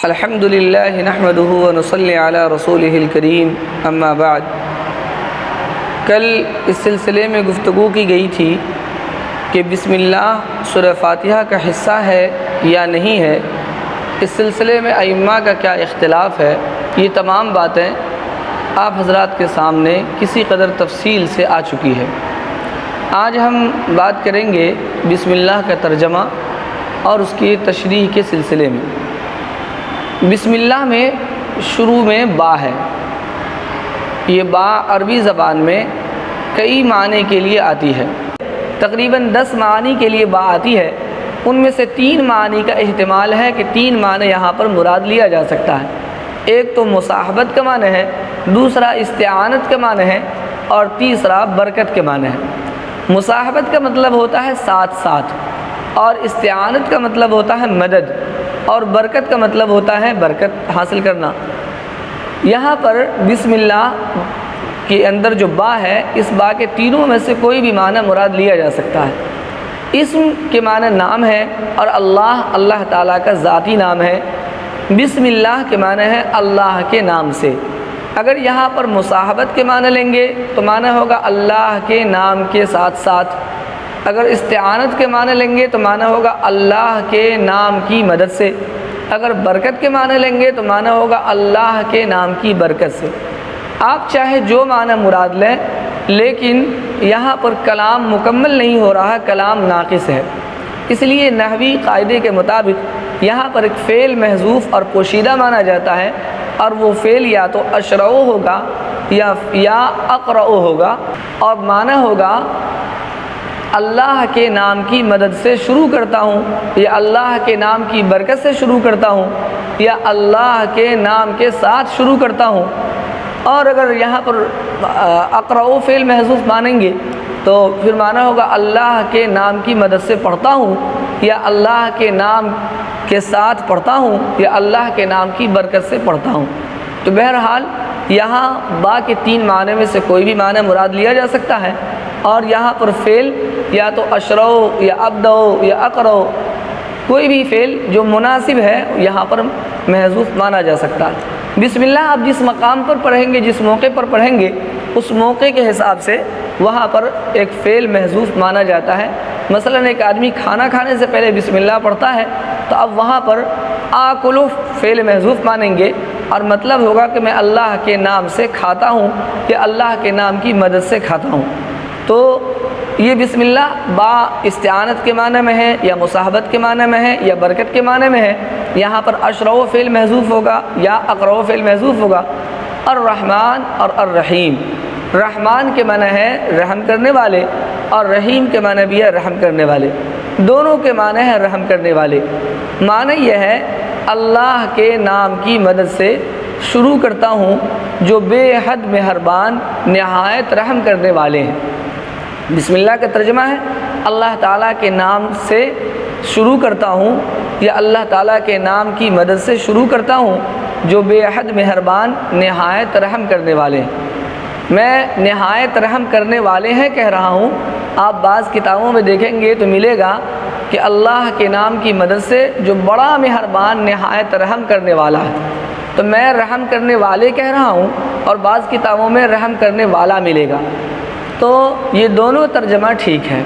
الحمد للہ نحمده ونصلی علی رسولہ الکریم اما بعد۔ کل اس سلسلے میں گفتگو کی گئی تھی کہ بسم اللہ سورہ فاتحہ کا حصہ ہے یا نہیں ہے، اس سلسلے میں ائمہ کا کیا اختلاف ہے۔ یہ تمام باتیں آپ حضرات کے سامنے کسی قدر تفصیل سے آ چکی ہے۔ آج ہم بات کریں گے بسم اللہ کا ترجمہ اور اس کی تشریح کے سلسلے میں۔ بسم اللہ میں شروع میں با ہے۔ یہ با عربی زبان میں کئی معنی کے لیے آتی ہے، تقریباً 10 معنی کے لیے با آتی ہے۔ ان میں سے 3 معنی کا احتمال ہے کہ 3 معنی یہاں پر مراد لیا جا سکتا ہے۔ ایک تو مصاحبت کا معنی ہے، دوسرا استعانت کا معنی ہے، اور تیسرا برکت کے معنی ہے۔ مصاحبت کا مطلب ہوتا ہے ساتھ ساتھ، اور استعانت کا مطلب ہوتا ہے مدد، اور برکت کا مطلب ہوتا ہے برکت حاصل کرنا۔ یہاں پر بسم اللہ کے اندر جو با ہے، اس با کے تینوں میں سے کوئی بھی معنی مراد لیا جا سکتا ہے۔ اسم کے معنی نام ہے، اور اللہ تعالیٰ کا ذاتی نام ہے۔ بسم اللہ کے معنی ہے اللہ کے نام سے۔ اگر یہاں پر مصاحبت کے معنی لیں گے تو معنی ہوگا اللہ کے نام کے ساتھ ساتھ۔ اگر استعانت کے معنی لیں گے تو معنی ہوگا اللہ کے نام کی مدد سے۔ اگر برکت کے معنی لیں گے تو معنی ہوگا اللہ کے نام کی برکت سے۔ آپ چاہے جو معنی مراد لیں، لیکن یہاں پر کلام مکمل نہیں ہو رہا، کلام ناقص ہے۔ اس لیے نحوی قاعدے کے مطابق یہاں پر ایک فعل محذوف اور پوشیدہ مانا جاتا ہے، اور وہ فعل یا تو اشرع ہوگا یا اقرأ ہوگا، اور معنی ہوگا اللہ کے نام کی مدد سے شروع کرتا ہوں، یا اللہ کے نام کی برکت سے شروع کرتا ہوں، یا اللہ کے نام کے ساتھ شروع کرتا ہوں۔ اور اگر یہاں پر اقرأ فعل محذوف مانیں گے تو پھر معنی ہوگا اللہ کے نام کی مدد سے پڑھتا ہوں، یا اللہ کے نام کے ساتھ پڑھتا ہوں، یا اللہ کے نام کی برکت سے پڑھتا ہوں۔ تو بہرحال یہاں با کے 3 معنی میں سے کوئی بھی معنی مراد لیا جا سکتا ہے، اور یہاں پر فعل یا تو اشرع یا ابدع یا اقرأ، کوئی بھی فعل جو مناسب ہے یہاں پر محذوف مانا جا سکتا ہے۔ بسم اللہ آپ جس مقام پر پڑھیں گے، جس موقع پر پڑھیں گے، اس موقع کے حساب سے وہاں پر ایک فعل محذوف مانا جاتا ہے۔ مثلا ایک آدمی کھانا کھانے سے پہلے بسم اللہ پڑھتا ہے، تو اب وہاں پر آکلو فعل محذوف مانیں گے، اور مطلب ہوگا کہ میں اللہ کے نام سے کھاتا ہوں، یا اللہ کے نام کی مدد سے کھاتا ہوں۔ تو یہ بسم اللہ با استعانت کے معنی میں ہے، یا مصاحبت کے معنی میں ہے، یا برکت کے معنی میں ہے۔ یہاں پر اشرع فعل محذوف ہوگا یا اقرأ فعل محذوف ہوگا۔ الرحمن اور الرحیم، رحمان کے معنی ہے رحم کرنے والے، اور رحیم کے معنی بھی ہے رحم کرنے والے۔ دونوں کے معنی ہے رحم کرنے والے۔ معنی یہ ہے اللہ کے نام کی مدد سے شروع کرتا ہوں جو بے حد مہربان نہایت رحم کرنے والے ہیں۔ بسم اللہ کا ترجمہ ہے اللہ تعالیٰ کے نام سے شروع کرتا ہوں، یا اللہ تعالیٰ کے نام کی مدد سے شروع کرتا ہوں جو بے حد مہربان نہایت رحم کرنے والے ہیں۔ میں نہایت رحم کرنے والے ہیں کہہ رہا ہوں، آپ بعض کتابوں میں دیکھیں گے تو ملے گا کہ اللہ کے نام کی مدد سے جو بڑا مہربان نہایت رحم کرنے والا ہے، تو میں رحم کرنے والے کہہ رہا ہوں، اور بعض کتابوں میں رحم کرنے والا ملے گا۔ تو یہ دونوں ترجمہ ٹھیک ہے۔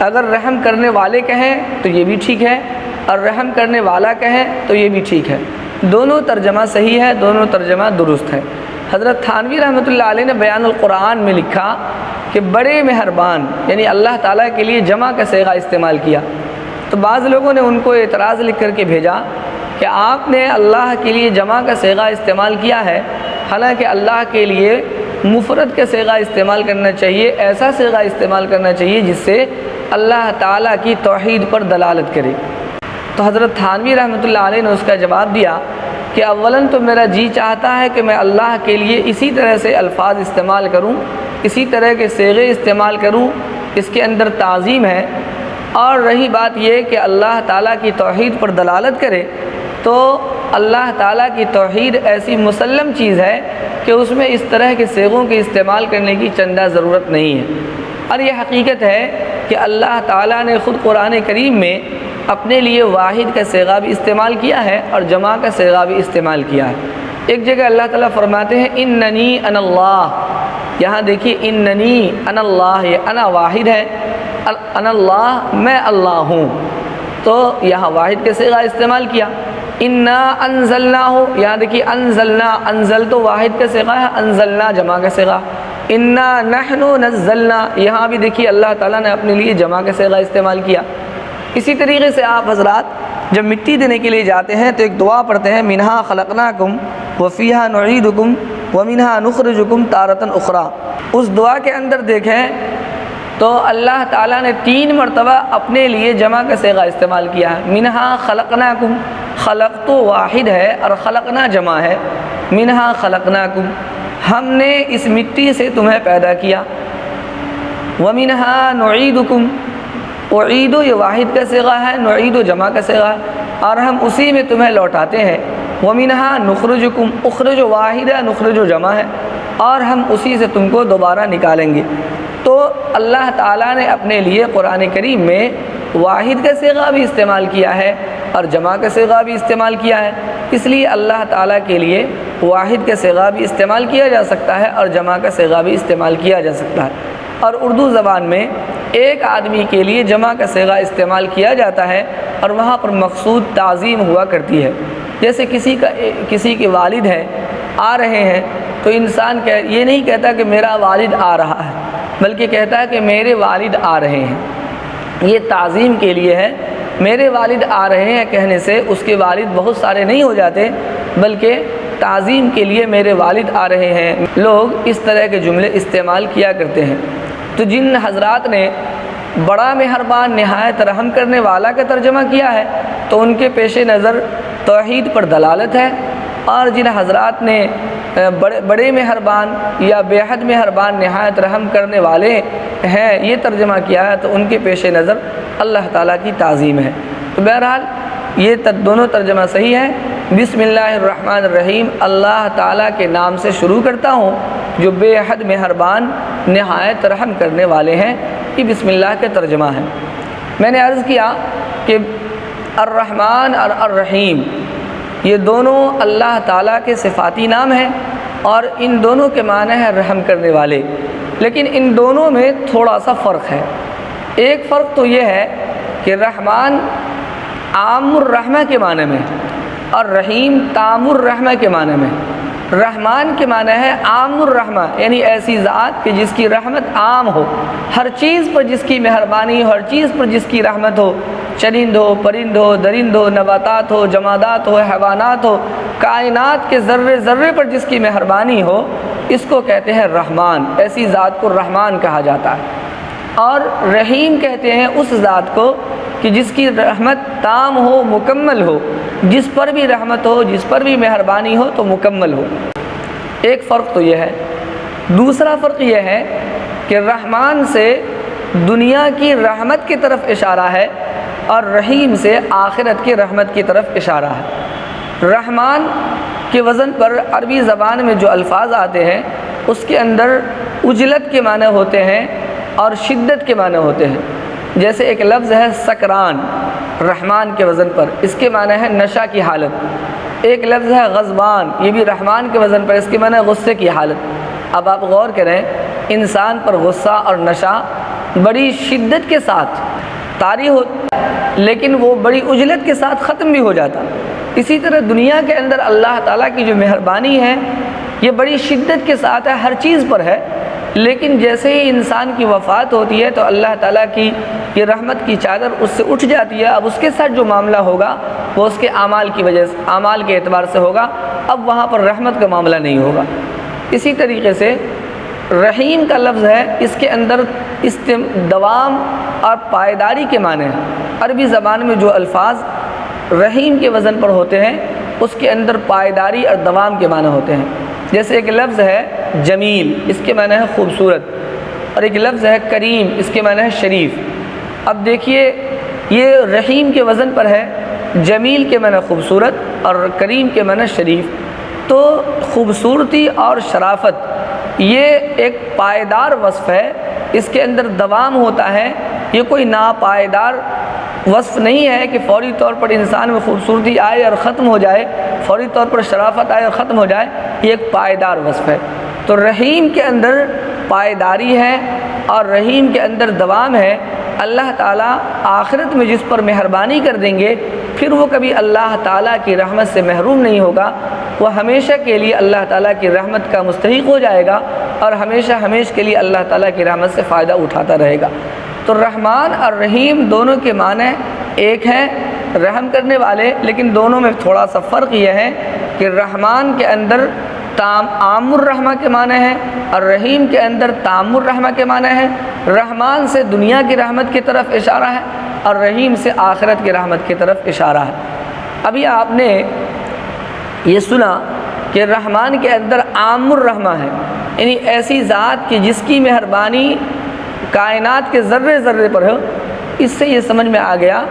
اگر رحم کرنے والے کہیں تو یہ بھی ٹھیک ہے، اور رحم کرنے والا کہیں تو یہ بھی ٹھیک ہے۔ دونوں ترجمہ صحیح ہے، دونوں ترجمہ درست ہے۔ حضرت تھانوی رحمۃ اللہ علیہ نے بیان القرآن میں لکھا کہ بڑے مہربان، یعنی اللہ تعالیٰ کے لیے جمع کا صیغہ استعمال کیا۔ تو بعض لوگوں نے ان کو اعتراض لکھ کر کے بھیجا کہ آپ نے اللہ کے لیے جمع کا صیغہ استعمال کیا ہے، حالانکہ اللہ کے لیے مفرد کا صیغہ استعمال کرنا چاہیے، ایسا صیغہ استعمال کرنا چاہیے جس سے اللہ تعالیٰ کی توحید پر دلالت کرے۔ تو حضرت تھانوی رحمۃ اللہ علیہ نے اس کا جواب دیا کہ اولاً تو میرا جی چاہتا ہے کہ میں اللہ کے لیے اسی طرح سے الفاظ استعمال کروں، اسی طرح کے صیغے استعمال کروں، اس کے اندر تعظیم ہے۔ اور رہی بات یہ کہ اللہ تعالیٰ کی توحید پر دلالت کرے، تو اللہ تعالیٰ کی توحید ایسی مسلم چیز ہے کہ اس میں اس طرح کے صیغوں کے استعمال کرنے کی چندہ ضرورت نہیں ہے۔ اور یہ حقیقت ہے کہ اللہ تعالیٰ نے خود قرآن کریم میں اپنے لیے واحد کا صیغہ بھی استعمال کیا ہے اور جمع کا صیغہ بھی استعمال کیا ہے۔ ایک جگہ اللہ تعالیٰ فرماتے ہیں اننی انا اللہ، یہاں دیکھیے اننی انا اللہ، یہ انا واحد ہے، انا اللہ میں اللہ ہوں، تو یہاں واحد کا صیغہ استعمال کیا۔ انا انزلناہ، یہاں دیکھیے انزلنا، انزل تو واحد کا صیغہ ہے، انزلنا جمع کا صیغہ۔ انا نحن نزلنا، یہاں بھی دیکھیے اللہ تعالیٰ نے اپنے لیے جمع کا صیغہ استعمال کیا۔ اسی طریقے سے آپ حضرات جب مٹی دینے کے لیے جاتے ہیں تو ایک دعا پڑھتے ہیں منہا خلقناکم وفیہا نعیدکم ومنہا نخرجکم تارۃ اخری۔ اس دعا کے اندر دیکھیں تو اللہ تعالیٰ نے 3 مرتبہ اپنے لیے جمع کا صیغہ استعمال کیا ہے۔ منہا خلقناکم، خلق تو واحد ہے اور خلقنا جمع ہے۔ منہا خلقناکم، ہم نے اس مٹی سے تمہیں پیدا کیا۔ ومنہا نعیدکم، اعید یہ واحد کا صیغہ ہے، نعید جمع کا صیغہ ہے، اور ہم اسی میں تمہیں لوٹاتے ہیں۔ ومنہا نخرجکم، اخرج واحد ہے، نخرج جمع ہے، اور ہم اسی سے تم کو دوبارہ نکالیں گے۔ تو اللہ تعالیٰ نے اپنے لیے قرآن کریم میں واحد کا صیغہ بھی استعمال کیا ہے اور جمع کا صیغہ بھی استعمال کیا ہے، اس لیے اللہ تعالیٰ کے لیے واحد کا صیغہ بھی استعمال کیا جا سکتا ہے اور جمع کا صیغہ بھی استعمال کیا جا سکتا ہے۔ اور اردو زبان میں ایک آدمی کے لیے جمع کا صیغہ استعمال کیا جاتا ہے اور وہاں پر مقصود تعظیم ہوا کرتی ہے۔ جیسے کسی کے والد ہیں آ رہے ہیں تو انسان یہ نہیں کہتا کہ میرا والد آ رہا ہے، بلکہ کہتا ہے کہ میرے والد آ رہے ہیں۔ یہ تعظیم کے لیے ہے۔ میرے والد آ رہے ہیں کہنے سے اس کے والد بہت سارے نہیں ہو جاتے، بلکہ تعظیم کے لیے میرے والد آ رہے ہیں۔ لوگ اس طرح کے جملے استعمال کیا کرتے ہیں۔ تو جن حضرات نے بڑا مہربان نہایت رحم کرنے والا کا ترجمہ کیا ہے تو ان کے پیش نظر توحید پر دلالت ہے، اور جن حضرات نے بڑے مہربان یا بے حد مہربان نہایت رحم کرنے والے ہیں یہ ترجمہ کیا ہے تو ان کے پیش نظر اللہ تعالیٰ کی تعظیم ہے۔ تو بہرحال یہ دونوں ترجمہ صحیح ہے۔ بسم اللہ الرحمن الرحیم، اللہ تعالیٰ کے نام سے شروع کرتا ہوں جو بے حد مہربان نہایت رحم کرنے والے ہیں، یہ بسم اللہ کا ترجمہ ہے۔ میں نے عرض کیا کہ الرحمن اور الرحیم یہ دونوں اللہ تعالیٰ کے صفاتی نام ہیں اور ان دونوں کے معنی ہے رحم کرنے والے، لیکن ان دونوں میں تھوڑا سا فرق ہے۔ ایک فرق تو یہ ہے کہ رحمان عام الرحمہ کے معنی میں اور رحیم تام الرحمہ کے معنی میں۔ رحمان کے معنی ہے عام الرحمہ، یعنی ایسی ذات کہ جس کی رحمت عام ہو، ہر چیز پر جس کی مہربانی ہو، ہر چیز پر جس کی رحمت ہو، چرند ہو، پرند ہو، درند ہو، نباتات ہو، جمادات ہو، حیوانات ہو، کائنات کے ذرے ذرے پر جس کی مہربانی ہو، اس کو کہتے ہیں رحمان۔ ایسی ذات کو رحمان کہا جاتا ہے۔ اور رحیم کہتے ہیں اس ذات کو کہ جس کی رحمت تام ہو، مکمل ہو، جس پر بھی رحمت ہو، جس پر بھی مہربانی ہو تو مکمل ہو۔ ایک فرق تو یہ ہے۔ دوسرا فرق یہ ہے کہ رحمان سے دنیا کی رحمت کی طرف اشارہ ہے اور رحیم سے آخرت کی رحمت کی طرف اشارہ ہے۔ رحمان کے وزن پر عربی زبان میں جو الفاظ آتے ہیں اس کے اندر عجلت کے معنی ہوتے ہیں اور شدت کے معنی ہوتے ہیں۔ جیسے ایک لفظ ہے سکران، رحمان کے وزن پر، اس کے معنی ہے نشہ کی حالت۔ ایک لفظ ہے غضبان، یہ بھی رحمان کے وزن پر، اس کے معنی ہے غصے کی حالت۔ اب آپ غور کریں، انسان پر غصہ اور نشہ بڑی شدت کے ساتھ طاری ہوتا لیکن وہ بڑی عجلت کے ساتھ ختم بھی ہو جاتا۔ اسی طرح دنیا کے اندر اللہ تعالیٰ کی جو مہربانی ہے یہ بڑی شدت کے ساتھ ہے، ہر چیز پر ہے، لیکن جیسے ہی انسان کی وفات ہوتی ہے تو اللہ تعالیٰ کی یہ رحمت کی چادر اس سے اٹھ جاتی ہے۔ اب اس کے ساتھ جو معاملہ ہوگا وہ اس کے اعمال کی وجہ سے، اعمال کے اعتبار سے ہوگا، اب وہاں پر رحمت کا معاملہ نہیں ہوگا۔ اسی طریقے سے رحیم کا لفظ ہے، اس کے اندر دوام اور پائیداری کے معنی ہیں۔ عربی زبان میں جو الفاظ رحیم کے وزن پر ہوتے ہیں اس کے اندر پائیداری اور دوام کے معنی ہوتے ہیں۔ جیسے ایک لفظ ہے جمیل، اس کے معنی ہے خوبصورت، اور ایک لفظ ہے کریم، اس کے معنی ہے شریف۔ اب دیکھیے یہ رحیم کے وزن پر ہے، جمیل کے معنی خوبصورت اور کریم کے معنی شریف۔ تو خوبصورتی اور شرافت یہ ایک پائیدار وصف ہے، اس کے اندر دوام ہوتا ہے، یہ کوئی ناپائیدار وصف نہیں ہے کہ فوری طور پر انسان میں خوبصورتی آئے اور ختم ہو جائے، فوری طور پر شرافت آئے اور ختم ہو جائے، یہ ایک پائیدار وصف ہے۔ تو رحیم کے اندر پائیداری ہے اور رحیم کے اندر دوام ہے۔ اللہ تعالیٰ آخرت میں جس پر مہربانی کر دیں گے پھر وہ کبھی اللہ تعالیٰ کی رحمت سے محروم نہیں ہوگا، وہ ہمیشہ کے لیے اللہ تعالیٰ کی رحمت کا مستحق ہو جائے گا اور ہمیشہ کے لیے اللہ تعالیٰ کی رحمت سے فائدہ اٹھاتا رہے گا۔ تو رحمان اور رحیم دونوں کے معنی ایک ہیں، رحم کرنے والے، لیکن دونوں میں تھوڑا سا فرق یہ ہے کہ رحمان کے اندر عام الرحمہ کے معنی ہے اور رحیم کے اندر تام الرحمہ کے معنی ہے۔ رحمان سے دنیا کی رحمت کی طرف اشارہ ہے اور رحیم سے آخرت کی رحمت کی طرف اشارہ ہے۔ ابھی آپ نے یہ سنا کہ رحمان کے اندر عام الرحمہ ہے، یعنی ایسی ذات کی جس کی مہربانی کائنات کے ذرے ذرے پر ہو۔ اس سے یہ سمجھ میں آ گیا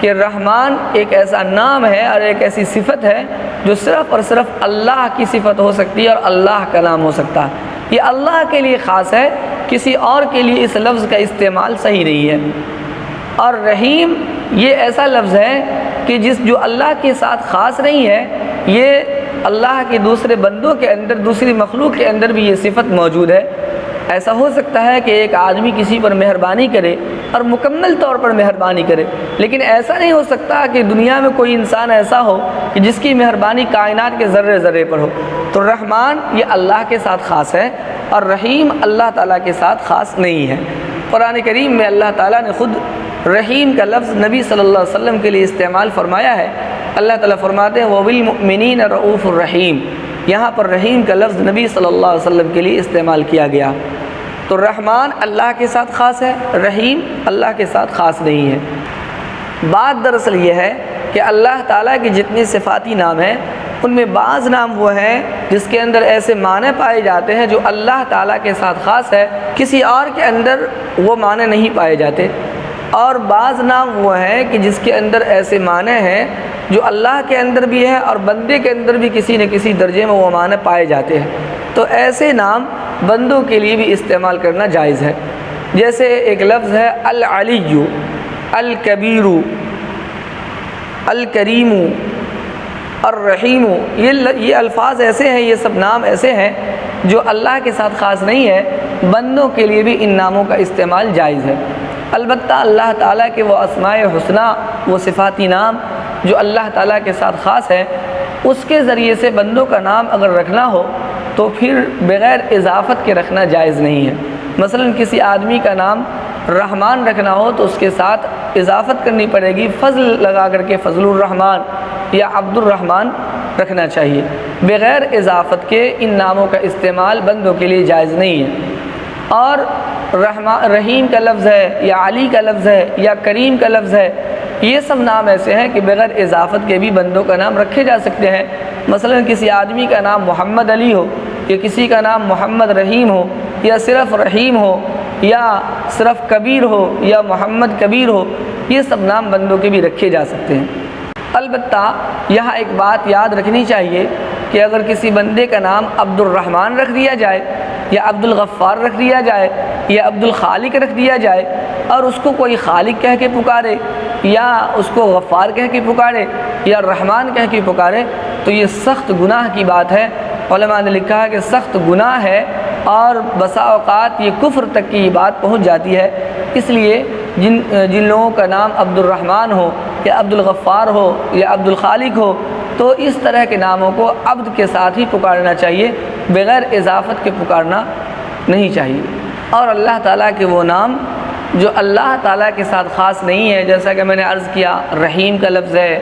کہ رحمان ایک ایسا نام ہے اور ایک ایسی صفت ہے جو صرف اور صرف اللہ کی صفت ہو سکتی ہے اور اللہ کا نام ہو سکتا ہے۔ یہ اللہ کے لیے خاص ہے، کسی اور کے لیے اس لفظ کا استعمال صحیح نہیں ہے۔ اور رحیم یہ ایسا لفظ ہے کہ جو اللہ کے ساتھ خاص نہیں ہے، یہ اللہ کے دوسرے بندوں کے اندر، دوسری مخلوق کے اندر بھی یہ صفت موجود ہے۔ ایسا ہو سکتا ہے کہ ایک آدمی کسی پر مہربانی کرے اور مکمل طور پر مہربانی کرے، لیکن ایسا نہیں ہو سکتا کہ دنیا میں کوئی انسان ایسا ہو کہ جس کی مہربانی کائنات کے ذرے ذرے پر ہو۔ تو رحمان یہ اللہ کے ساتھ خاص ہے اور رحیم اللہ تعالیٰ کے ساتھ خاص نہیں ہے۔ قرآن کریم میں اللہ تعالیٰ نے خود رحیم کا لفظ نبی صلی اللہ علیہ وسلم کے لیے استعمال فرمایا ہے۔ اللہ تعالیٰ فرماتے ہیں وَبِالْمُؤْمِنِينَ رَءُوفٌ الرحیم، یہاں پر رحیم کا لفظ نبی صلی اللہ علیہ وسلم کے لیے استعمال کیا گیا۔ تو رحمان اللہ کے ساتھ خاص ہے، رحیم اللہ کے ساتھ خاص نہیں ہے۔ بات دراصل یہ ہے کہ اللہ تعالیٰ کے جتنے صفاتی نام ہیں ان میں بعض نام وہ ہیں جس کے اندر ایسے معنی پائے جاتے ہیں جو اللہ تعالیٰ کے ساتھ خاص ہے، کسی اور کے اندر وہ معنی نہیں پائے جاتے، اور بعض نام وہ ہیں کہ جس کے اندر ایسے معنی ہیں جو اللہ کے اندر بھی ہے اور بندے کے اندر بھی کسی نہ کسی درجے میں وہ معنی پائے جاتے ہیں۔ تو ایسے نام بندوں کے لیے بھی استعمال کرنا جائز ہے۔ جیسے ایک لفظ ہے العلی، الکبیر، الکریم، الرحیم، یہ الفاظ ایسے ہیں، یہ سب نام ایسے ہیں جو اللہ کے ساتھ خاص نہیں ہے، بندوں کے لیے بھی ان ناموں کا استعمال جائز ہے۔ البتہ اللہ تعالیٰ کے وہ اسماء حسنی، وہ صفاتی نام جو اللہ تعالیٰ کے ساتھ خاص ہے، اس کے ذریعے سے بندوں کا نام اگر رکھنا ہو تو پھر بغیر اضافت کے رکھنا جائز نہیں ہے۔ مثلا کسی آدمی کا نام رحمان رکھنا ہو تو اس کے ساتھ اضافت کرنی پڑے گی، فضل لگا کر کے فضل الرحمن یا عبد الرحمن رکھنا چاہیے۔ بغیر اضافت کے ان ناموں کا استعمال بندوں کے لیے جائز نہیں ہے۔ اور رحیم کا لفظ ہے یا علی کا لفظ ہے یا کریم کا لفظ ہے، یہ سب نام ایسے ہیں کہ بغیر اضافت کے بھی بندوں کا نام رکھے جا سکتے ہیں۔ مثلا کسی آدمی کا نام محمد علی ہو یا کسی کا نام محمد رحیم ہو یا صرف رحیم ہو یا صرف کبیر ہو یا محمد کبیر ہو، یہ سب نام بندوں کے بھی رکھے جا سکتے ہیں۔ البتہ یہاں ایک بات یاد رکھنی چاہیے کہ اگر کسی بندے کا نام عبد الرحمن رکھ دیا جائے یا عبد الغفار رکھ دیا جائے یا عبد الخالق رکھ دیا جائے اور اس کو کوئی خالق کہہ کے پکارے یا اس کو غفار کہہ کے پکارے یا رحمان کہہ کے پکارے تو یہ سخت گناہ کی بات ہے۔ علماء نے لکھا ہے کہ سخت گناہ ہے اور بسا اوقات یہ کفر تک کی بات پہنچ جاتی ہے۔ اس لیے جن لوگوں کا نام عبد الرحمن ہو یا عبد الغفار ہو یا عبد الخالق ہو تو اس طرح کے ناموں کو عبد کے ساتھ ہی پکارنا چاہیے، بغیر اضافت کے پکارنا نہیں چاہیے۔ اور اللہ تعالیٰ کے وہ نام جو اللہ تعالیٰ کے ساتھ خاص نہیں ہے، جیسا کہ میں نے عرض کیا رحیم کا لفظ ہے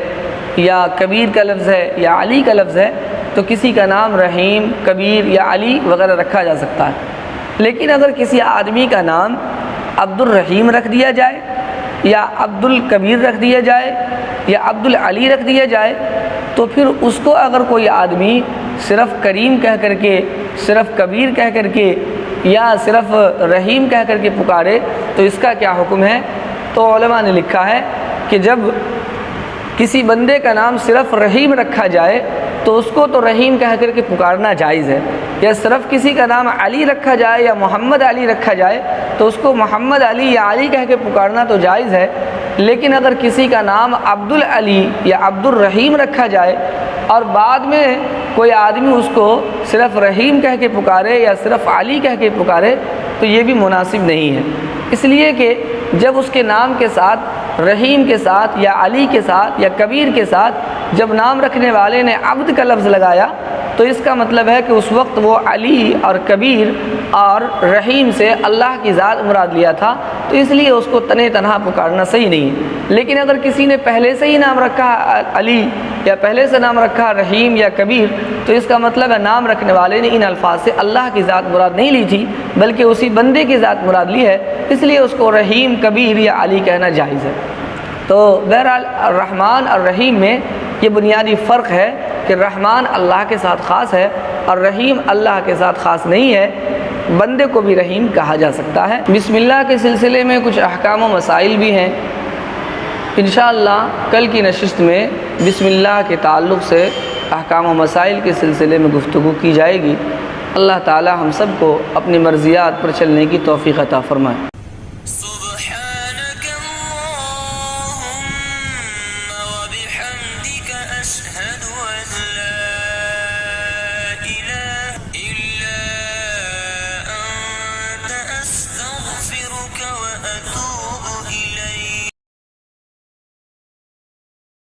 یا کبیر کا لفظ ہے یا علی کا لفظ ہے، تو کسی کا نام رحیم، کبیر یا علی وغیرہ رکھا جا سکتا ہے۔ لیکن اگر کسی آدمی کا نام عبد الرحیم رکھ دیا جائے یا عبد الکبیر رکھ دیا جائے یا عبد العلی رکھ دیا جائے تو پھر اس کو اگر کوئی آدمی صرف کریم کہہ کر کے، صرف کبیر کہہ کر کے یا صرف رحیم کہہ کر کے پکارے تو اس کا کیا حکم ہے؟ تو علماء نے لکھا ہے کہ جب کسی بندے کا نام صرف رحیم رکھا جائے تو اس کو تو رحیم کہہ کر کے پکارنا جائز ہے، یا صرف کسی کا نام علی رکھا جائے یا محمد علی رکھا جائے تو اس کو محمد علی یا علی کہہ کے پکارنا تو جائز ہے، لیکن اگر کسی کا نام عبد العلی یا عبد الرحیم رکھا جائے اور بعد میں کوئی آدمی اس کو صرف رحیم کہہ کے پکارے یا صرف علی کہہ کے پکارے تو یہ بھی مناسب نہیں ہے، اس لیے کہ جب اس کے نام کے ساتھ رحیم کے ساتھ یا علی کے ساتھ یا کبیر کے ساتھ جب نام رکھنے والے نے عبد کا لفظ لگایا تو اس کا مطلب ہے کہ اس وقت وہ علی اور کبیر اور رحیم سے اللہ کی ذات مراد لیا تھا، تو اس لیے اس کو تنے تنہا پکارنا صحیح نہیں ہے۔ لیکن اگر کسی نے پہلے سے ہی نام رکھا علی یا پہلے سے نام رکھا رحیم یا کبیر تو اس کا مطلب ہے نام رکھنے والے نے ان الفاظ سے اللہ کی ذات مراد نہیں لی تھی بلکہ اسی بندے کی ذات مراد لی ہے، اس لیے اس کو رحیم کبیر یا علی کہنا جائز ہے۔ تو بہرحال الرحمن اور رحیم میں یہ بنیادی فرق ہے کہ رحمان اللہ کے ساتھ خاص ہے اور رحیم اللہ کے ساتھ خاص نہیں ہے، بندے کو بھی رحیم کہا جا سکتا ہے۔ بسم اللہ کے سلسلے میں کچھ احکام و مسائل بھی ہیں، انشاءاللہ کل کی نشست میں بسم اللہ کے تعلق سے احکام و مسائل کے سلسلے میں گفتگو کی جائے گی۔ اللہ تعالی ہم سب کو اپنی مرضیات پر چلنے کی توفیق عطا فرمائے۔